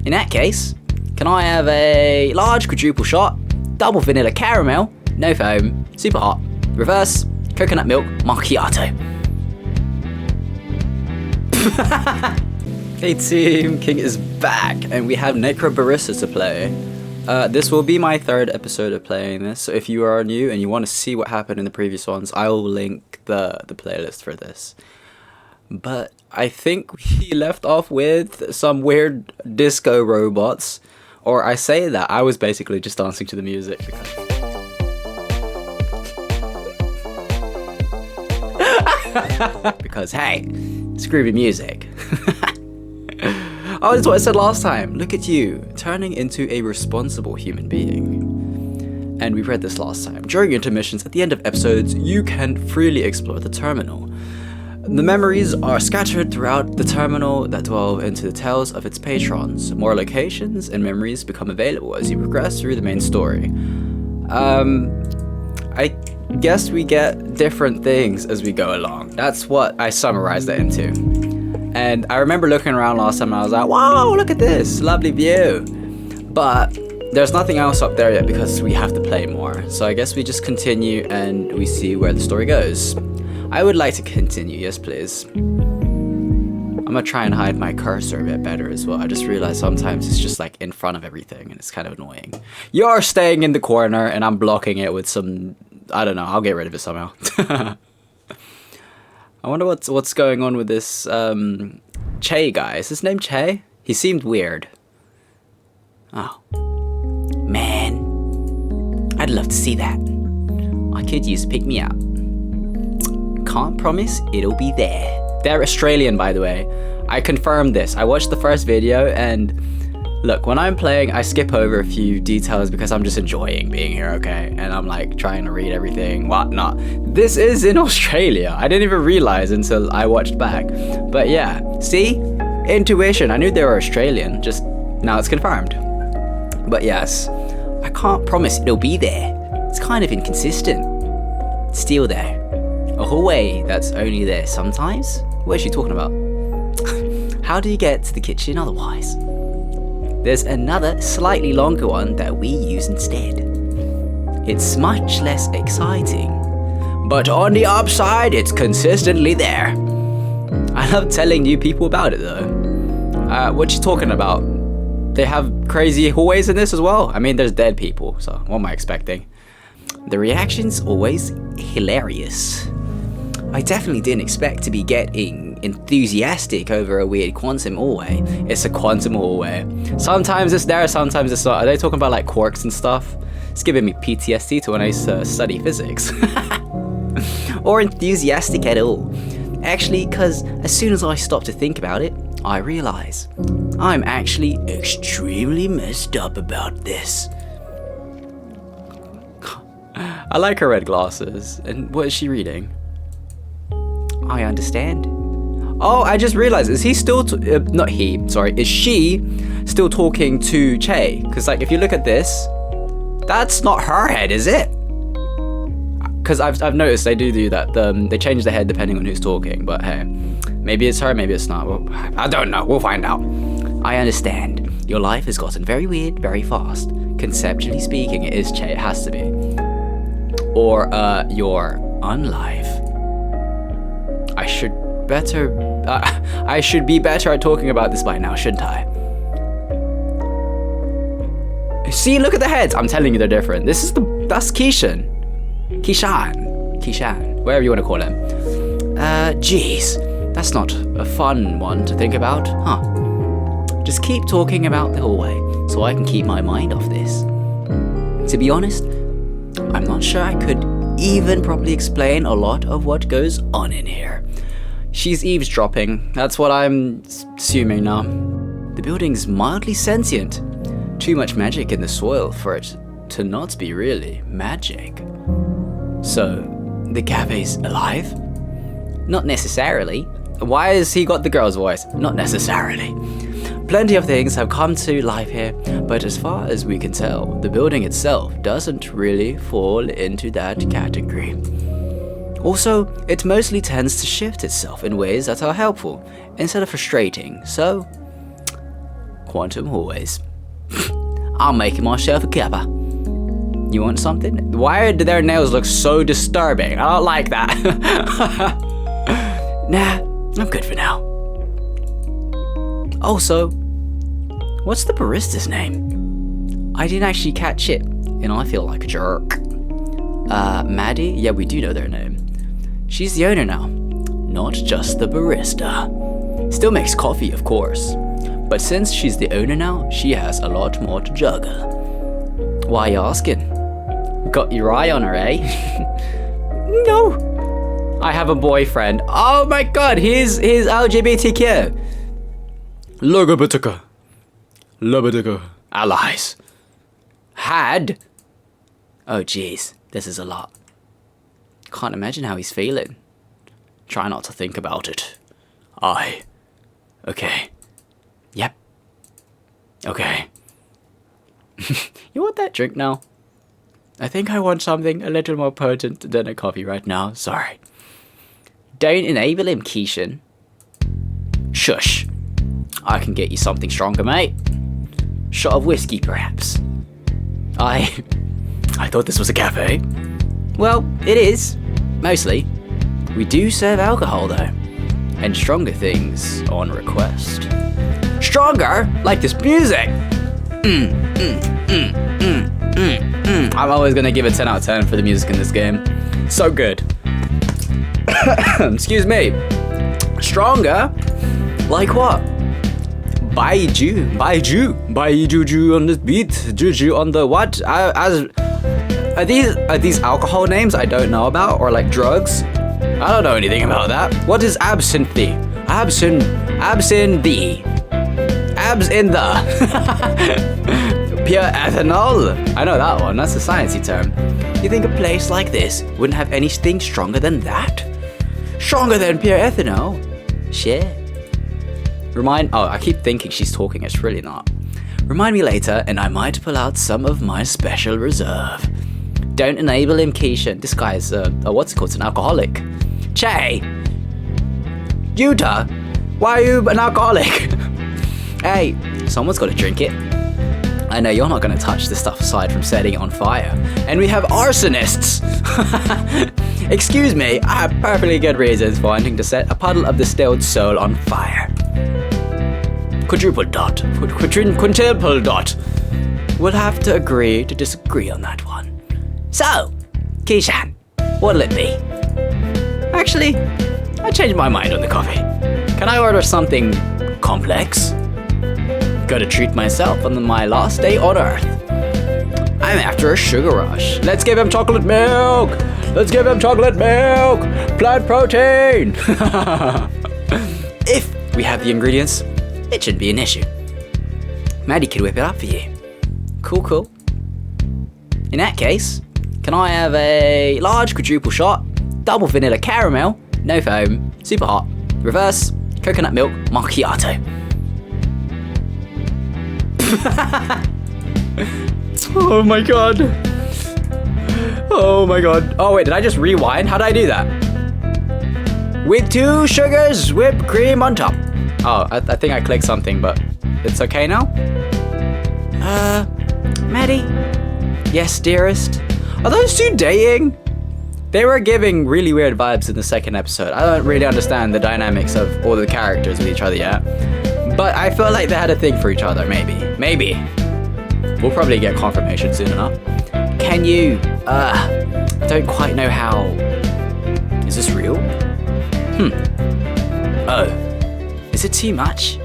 In that case, can I have a large quadruple shot, double vanilla caramel, no foam, super hot, reverse, coconut milk, macchiato. Hey team, King is back and we have Necrobarista to play. This will be my third episode of playing this, so if you are new and you want to see what happened in the previous ones, I will link the playlist for this. But I think we left off with some weird disco robots, or I say that, I was basically just dancing to the music. Because hey, it's groovy music. Oh, that's what I said last time. Look at you, turning into a responsible human being. And we read this last time. During intermissions at the end of episodes, you can freely explore the terminal. The memories are scattered throughout the terminal that delve into the tales of its patrons. More locations and memories become available as you progress through the main story. I guess we get different things as we go along. That's what I summarized it into. And I remember looking around last time and I was like, wow, look at this, lovely view. But there's nothing else up there yet because we have to play more. So I guess we just continue and we see where the story goes. I would like to continue, yes please. I'm gonna try and hide my cursor a bit better as well. I just realized sometimes it's just like in front of everything and it's kind of annoying. You're staying in the corner and I'm blocking it with some, I don't know, I'll get rid of it somehow. I wonder what's going on with this Che guy. Is his name Che? He seemed weird. Oh. Man. I'd love to see that. I could use a pick-me-up. Can't promise it'll be there. They're Australian, by the way. I confirmed this. I watched the first video and look, when I'm playing, I skip over a few details because I'm just enjoying being here, okay? And I'm like trying to read everything, whatnot. This is in Australia. I didn't even realize until I watched back. But yeah, see? Intuition. I knew they were Australian, just now it's confirmed. But yes, I can't promise it'll be there. It's kind of inconsistent. It's still there. A hallway that's only there sometimes? What is she talking about? How do you get to the kitchen otherwise? There's another slightly longer one that we use instead. It's much less exciting, but on the upside, it's consistently there. I love telling new people about it though. What you talking about? They have crazy hallways in this as well? I mean, there's dead people, so what am I expecting? The reaction's always hilarious. I definitely didn't expect to be getting enthusiastic over a weird quantum hallway. It's a quantum hallway. Sometimes it's there, sometimes it's not. Are they talking about like quarks and stuff? It's giving me PTSD to when I used to study physics. Or enthusiastic at all. Actually, because as soon as I stop to think about it, I realize I'm actually extremely messed up about this. I like her red glasses. And what is she reading? I understand. Oh, I just realized, is he still, is she still talking to Che? Because like, if you look at this, that's not her head, is it? Because I've noticed they do that. They change the head depending on who's talking, but hey, maybe it's her, maybe it's not. Well, I don't know, we'll find out. I understand. Your life has gotten very weird, very fast. Conceptually speaking, it is Che, it has to be. Or, your unlife. I should be better at talking about this by now, shouldn't I? See, look at the heads. I'm telling you, they're different. That's Kishan, whatever you want to call him. Jeez, that's not a fun one to think about, huh? Just keep talking about the hallway so I can keep my mind off this. To be honest, I'm not sure I could even properly explain a lot of what goes on in here. She's eavesdropping, that's what I'm assuming now. The building's mildly sentient. Too much magic in the soil for it to not be really magic. So, the cafe's alive? Not necessarily. Why has he got the girl's voice? Not necessarily. Plenty of things have come to life here, but as far as we can tell, the building itself doesn't really fall into that category. Also, it mostly tends to shift itself in ways that are helpful, instead of frustrating, so quantum hallways. I'm making myself a cuppa. You want something? Why do their nails look so disturbing? I don't like that. Nah, I'm good for now. Also, what's the barista's name? I didn't actually catch it, and I feel like a jerk. Maddie? Yeah, we do know their name. She's the owner now, not just the barista. Still makes coffee, of course. But since she's the owner now, she has a lot more to juggle. Why are you asking? Got your eye on her, eh? No. I have a boyfriend. Oh my god, he's LGBTQ. Logobitica. Allies. Had. Oh jeez, this is a lot. Can't imagine how he's feeling. Try not to think about it. Okay. Yep. Okay. You want that drink now? I think I want something a little more potent than a coffee right now. Sorry. Don't enable him, Keishan. Shush. I can get you something stronger, mate. Shot of whiskey, perhaps. I thought this was a cafe. Well, it is. Mostly. We do serve alcohol, though. And stronger things on request. Stronger? Like this music? I'm always gonna give it 10 out of 10 for the music in this game. So good. Excuse me. Stronger? Like what? Juju on this beat. Juju on the what? Are these alcohol names I don't know about, or like drugs? I don't know anything about that. What is absinthe? Absinthe. Abs in the. Pure ethanol. I know that one. That's a sciencey term. You think a place like this wouldn't have anything stronger than that? Stronger than pure ethanol? Shit. I keep thinking she's talking. It's really not. Remind me later, and I might pull out some of my special reserve. Don't enable him, Keisha. This guy's what's it called? It's an alcoholic. Che. Utah. Why are you an alcoholic? Hey, someone's got to drink it. I know you're not going to touch this stuff aside from setting it on fire. And we have arsonists! Excuse me, I have perfectly good reasons for wanting to set a puddle of distilled soul on fire. Quadruple dot. Quintuple dot. We'll have to agree to disagree on that one. So, Keishan, what'll it be? Actually, I changed my mind on the coffee. Can I order something complex? Gotta treat myself on my last day on Earth. I'm after a sugar rush. Let's give him chocolate milk! Let's give him chocolate milk! Plant protein! If we have the ingredients, it shouldn't be an issue. Maddie can whip it up for you. Cool. In that case, can I have a large quadruple shot, double vanilla caramel, no foam, super hot, reverse, coconut milk, macchiato. Oh my god. Oh wait, did I just rewind? How did I do that? With 2 sugars, whipped cream on top. Oh, I think I clicked something, but it's okay now? Maddie? Yes, dearest? Are those two dating? They were giving really weird vibes in the second episode. I don't really understand the dynamics of all the characters with each other yet. But I felt like they had a thing for each other, maybe. We'll probably get confirmation soon enough. Can you, I don't quite know how... Is this real? Oh. Is it too much?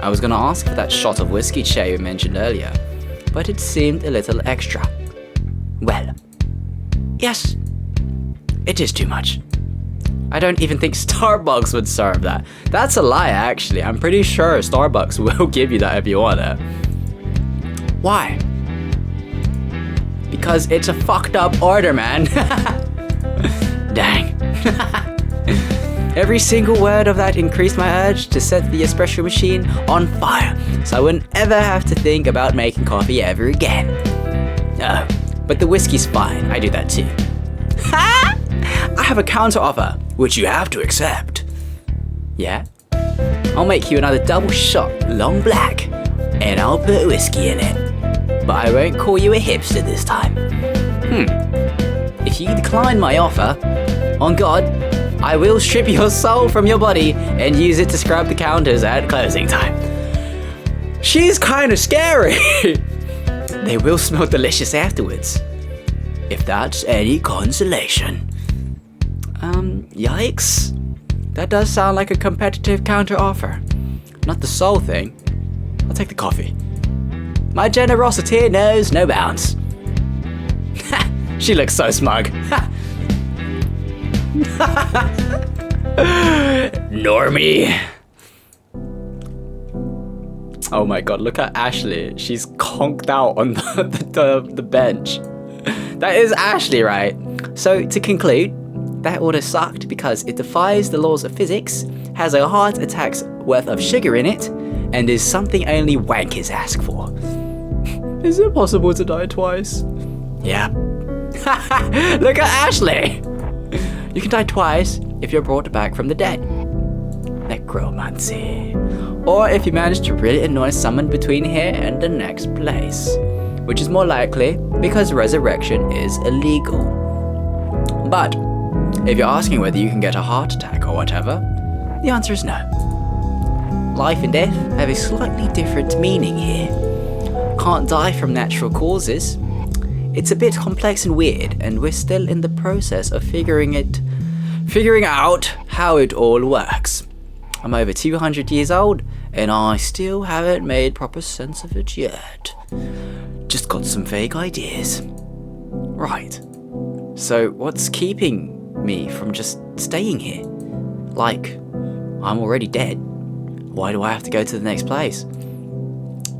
I was gonna ask for that shot of whiskey Che you mentioned earlier, but it seemed a little extra. Well, yes, it is too much. I don't even think Starbucks would serve that. That's a lie, actually. I'm pretty sure Starbucks will give you that if you want it. Why? Because it's a fucked up order, man. Dang. Every single word of that increased my urge to set the espresso machine on fire, so I wouldn't ever have to think about making coffee ever again. Oh, but the whiskey's fine. I do that too. Ha! I have a counter offer, which you have to accept. Yeah? I'll make you another double shot, long black. and I'll put whiskey in it. But I won't call you a hipster this time. If you decline my offer, on God, I will strip your soul from your body and use it to scrub the counters at closing time. She's kind of scary. They will smell delicious afterwards, if that's any consolation. Yikes. That does sound like a competitive counter offer. Not the soul thing. I'll take the coffee. My generosity knows no bounds. She looks so smug. Normie. Oh my god, look at Ashley. She's conked out on the bench. That is Ashley, right? So to conclude, that order sucked because it defies the laws of physics, has a heart attack's worth of sugar in it, and is something only wankers ask for. Is it possible to die twice? Yeah. Look at Ashley! You can die twice if you're brought back from the dead. Necromancy. Or if you manage to really annoy someone between here and the next place. Which is more likely because resurrection is illegal. But if you're asking whether you can get a heart attack or whatever, the answer is no. Life and death have a slightly different meaning here. Can't die from natural causes. It's a bit complex and weird, and we're still in the process of figuring out how it all works. I'm over 200 years old, and I still haven't made proper sense of it yet. Just got some vague ideas. Right. So what's keeping me from just staying here? Like, I'm already dead. Why do I have to go to the next place?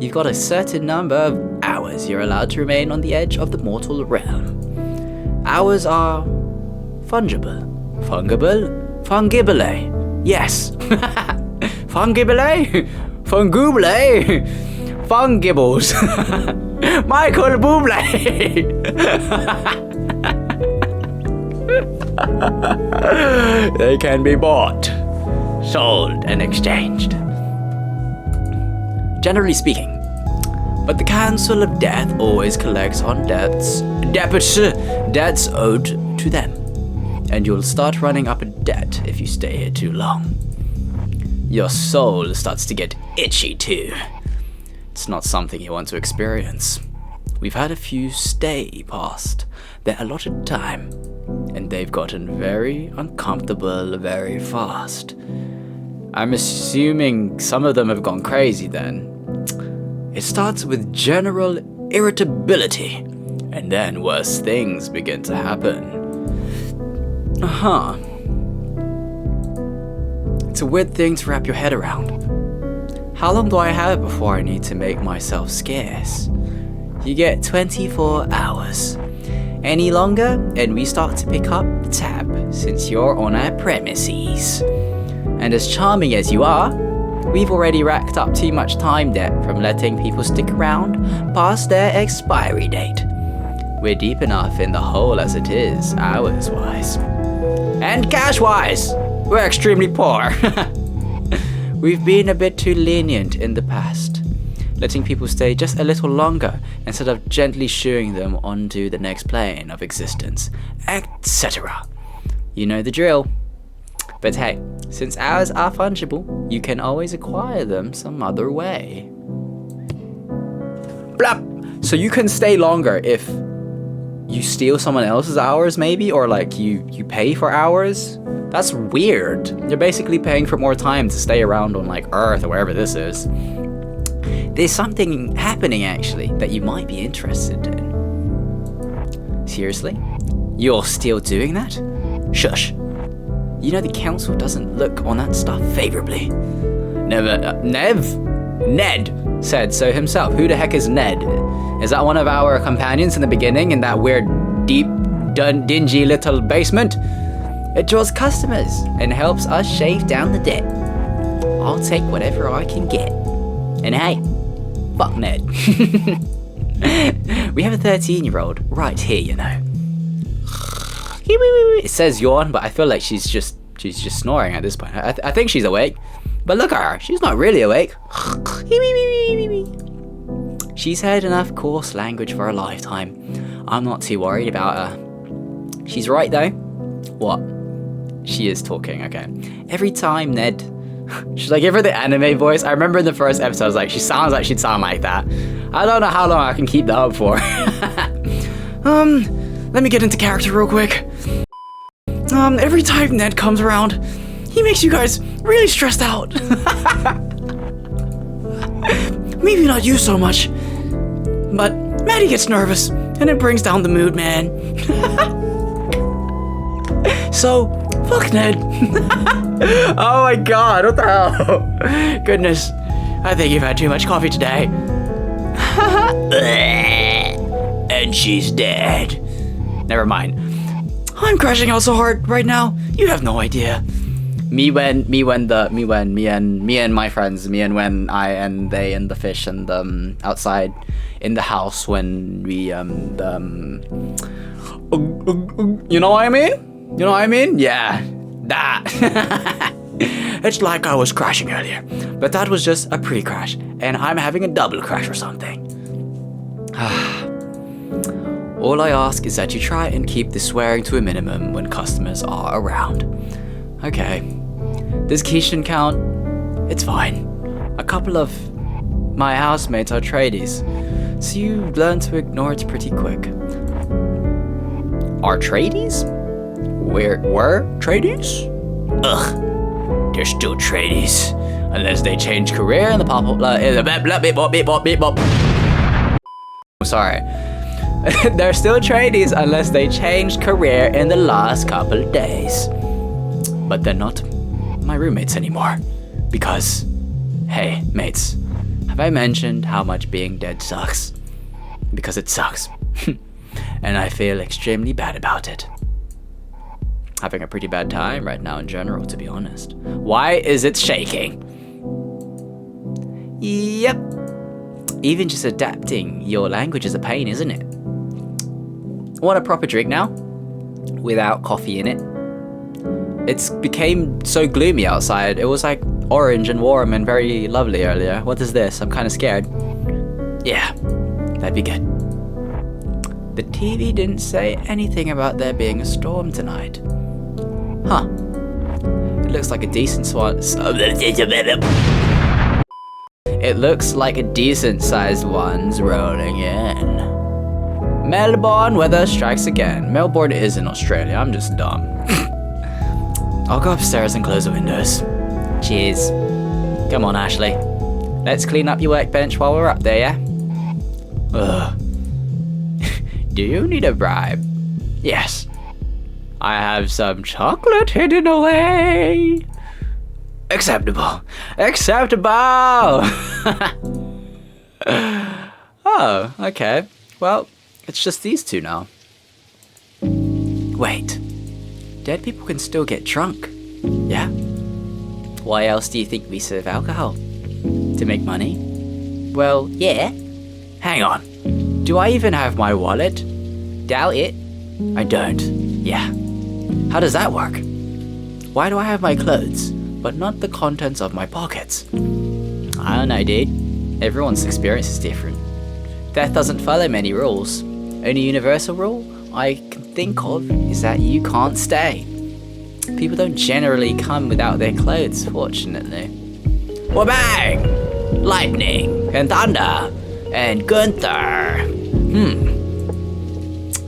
You've got a certain number of hours you're allowed to remain on the edge of the mortal realm. Hours are fungible. Fungibile. Yes. Fungibile? Fungubile? Fungibles. Michael Bublé. They can be bought, sold, and exchanged. Generally speaking. But the Council of Death always collects on debts owed to them. And you'll start running up a debt if you stay here too long. Your soul starts to get itchy too. It's not something you want to experience. We've had a few stay past their allotted time, and they've gotten very uncomfortable very fast. I'm assuming some of them have gone crazy then. It starts with general irritability, and then worse things begin to happen. It's a weird thing to wrap your head around. How long do I have before I need to make myself scarce? You get 24 hours. Any longer, and we start to pick up the tab, since you're on our premises. And as charming as you are, we've already racked up too much time debt from letting people stick around past their expiry date. We're deep enough in the hole as it is, hours-wise. And cash-wise, we're extremely poor. We've been a bit too lenient in the past, letting people stay just a little longer instead of gently shooing them onto the next plane of existence, etc. You know the drill. But hey, since hours are fungible, you can always acquire them some other way. Blah! So you can stay longer if you steal someone else's hours maybe, or like you pay for hours? That's weird. You're basically paying for more time to stay around on like Earth or wherever this is. There's something happening actually that you might be interested in. Seriously? You're still doing that? Shush. You know the council doesn't look on that stuff favorably. Ned said so himself. Who the heck is Ned? Is that one of our companions in the beginning in that weird, deep, dingy little basement? It draws customers and helps us shave down the debt. I'll take whatever I can get. And hey, fuck Ned. We have a 13-year-old right here, you know. It says yawn, but I feel like she's just snoring at this point. I think she's awake. But look at her, she's not really awake. She's heard enough coarse language for a lifetime. I'm not too worried about her. She's right though. What? She is talking, okay. Every time Ned... Should I give her the anime voice? I remember in the first episode I was like, she sounds like she'd sound like that. I don't know how long I can keep that up for. Let me get into character real quick. Every time Ned comes around, he makes you guys really stressed out. Maybe not you so much, but Maddie gets nervous, and it brings down the mood, man. So, fuck Ned. Oh my god, what the hell? Goodness, I think you've had too much coffee today. And she's dead. Never mind. I'm crashing out so hard right now. You have no idea. Me and my friends, me and when I and they and the fish and outside in the house when we you know what I mean? You know what I mean? Yeah, that. It's like I was crashing earlier, but that was just a pre-crash, and I'm having a double crash or something. All I ask is that you try and keep the swearing to a minimum when customers are around. Okay. Does Keishan count? It's fine. A couple of my housemates are tradies, so you learn to ignore it pretty quick. Are tradies? Were tradies? Ugh. They're still tradies. Unless they change career in the pop-up... Sorry. They're still tradies unless they changed career in the last couple of days. But they're not my roommates anymore. Because, hey, mates, have I mentioned how much being dead sucks? Because it sucks. And I feel extremely bad about it. Having a pretty bad time right now in general, to be honest. Why is it shaking? Yep. Even just adapting your language is a pain, isn't it? Want a proper drink now? Without coffee in it. It's became so gloomy outside. It was like orange and warm and very lovely earlier. What is this? I'm kind of scared. Yeah, that'd be good. The TV didn't say anything about there being a storm tonight. Huh. It looks like a decent It looks like a decent sized one's rolling in. Melbourne weather strikes again. Melbourne is in Australia, I'm just dumb. I'll go upstairs and close the windows. Cheers. Come on, Ashley. Let's clean up your workbench while we're up there, yeah? Ugh. Do you need a bribe? Yes. I have some chocolate hidden away. Acceptable. Acceptable! Oh, okay. Well, it's just these two now. Wait. Dead people can still get drunk. Yeah? Why else do you think we serve alcohol? To make money? Well, yeah. Hang on. Do I even have my wallet? Doubt it. I don't. Yeah. How does that work? Why do I have my clothes, but not the contents of my pockets? I don't know, dude. Everyone's experience is different. Death doesn't follow many rules. Only universal rule I can think of is that you can't stay. People don't generally come without their clothes, fortunately. Wabang! Lightning and thunder and Gunther.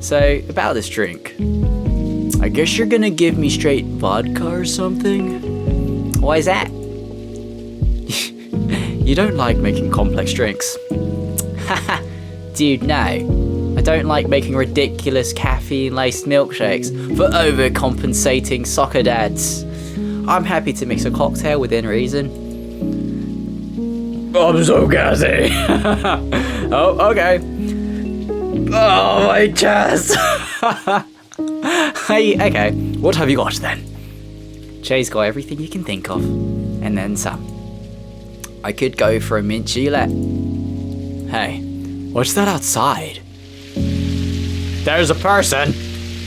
So, about this drink. I guess you're gonna give me straight vodka or something? Why is that? You don't like making complex drinks. Haha, dude, no. I don't like making ridiculous caffeine-laced milkshakes for overcompensating soccer dads. I'm happy to mix a cocktail within reason. I'm so gassy. Oh, okay. Oh, my chest. Hey, okay, what have you got then? Jay's got everything you can think of, and then some. I could go for a mint Gillette. Hey, what's that outside? There's a person.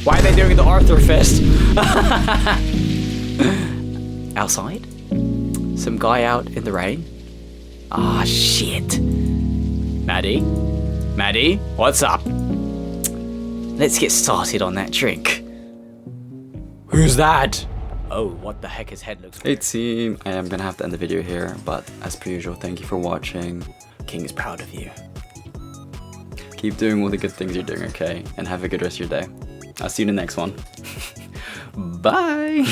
Why are they doing the Arthur fist? Outside? Some guy out in the rain? Ah, shit. Nah, Maddie? Maddie, what's up? Let's get started on that drink. Who's that? Oh, what the heck, his head looks... Hey team, I am gonna have to end the video here, but as per usual, thank you for watching. King is proud of you. Keep doing all the good things you're doing, okay? And have a good rest of your day. I'll see you in the next one. Bye!